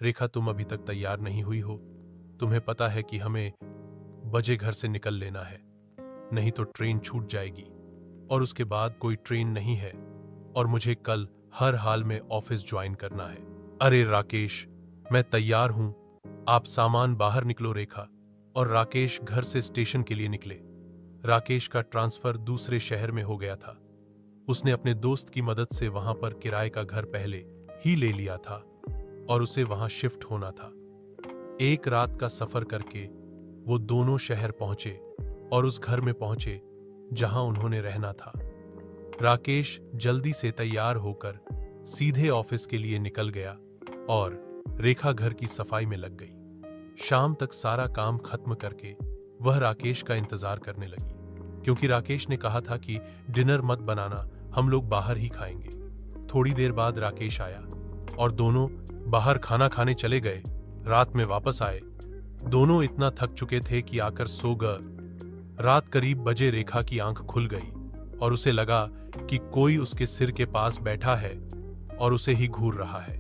रेखा, तुम अभी तक तैयार नहीं हुई हो। तुम्हें पता है कि हमें बजे घर से निकल लेना है, नहीं तो ट्रेन छूट जाएगी और उसके बाद कोई ट्रेन नहीं है और मुझे कल हर हाल में ऑफिस ज्वाइन करना है। अरे राकेश, मैं तैयार हूं, आप सामान बाहर निकलो। रेखा और राकेश घर से स्टेशन के लिए निकले। राकेश का ट्रांसफर दूसरे शहर में हो गया था। उसने अपने दोस्त की मदद से वहां पर किराए का घर पहले ही ले लिया था और उसे वहां शिफ्ट होना था। एक रात का सफर करके वो दोनों शहर पहुंचे और उस घर में पहुंचे जहां उन्होंने रहना था। राकेश जल्दी से तैयार होकर सीधे ऑफिस के लिए निकल गया और रेखा घर की सफाई में लग गई। शाम तक सारा काम खत्म करके वह राकेश का इंतजार करने लगी, क्योंकि राकेश ने कहा था कि डिनर मत बनाना, हम लोग बाहर ही खाएंगे। थोड़ी देर बाद राकेश आया और दोनों बाहर खाना खाने चले गए। रात में वापस आए। दोनों इतना थक चुके थे कि आकर सो गए। रात करीब बजे रेखा की आंख खुल गई और उसे लगा कि कोई उसके सिर के पास बैठा है और उसे ही घूर रहा है।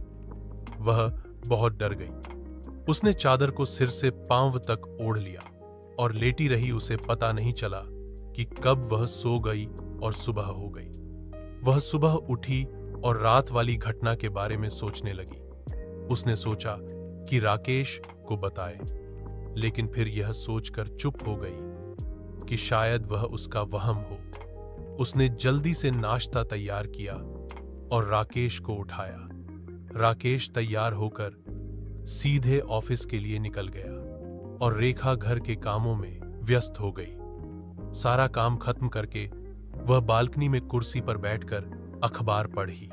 वह बहुत डर गई। उसने चादर को सिर से पांव तक ओढ़ लिया और लेटी रही। उसे पता नहीं चला कि कब वह सो गई और सुबह हो गई। वह सुबह उठी और रात वाली घटना के बारे में सोचने लगी। उसने सोचा कि राकेश को बताए, लेकिन फिर यह सोचकर चुप हो गई कि शायद वह उसका वहम हो। उसने जल्दी से नाश्ता तैयार किया और राकेश को उठाया। राकेश तैयार होकर सीधे ऑफिस के लिए निकल गया और रेखा घर के कामों में व्यस्त हो गई। सारा काम खत्म करके वह बालकनी में कुर्सी पर बैठकर अखबार पढ़ी।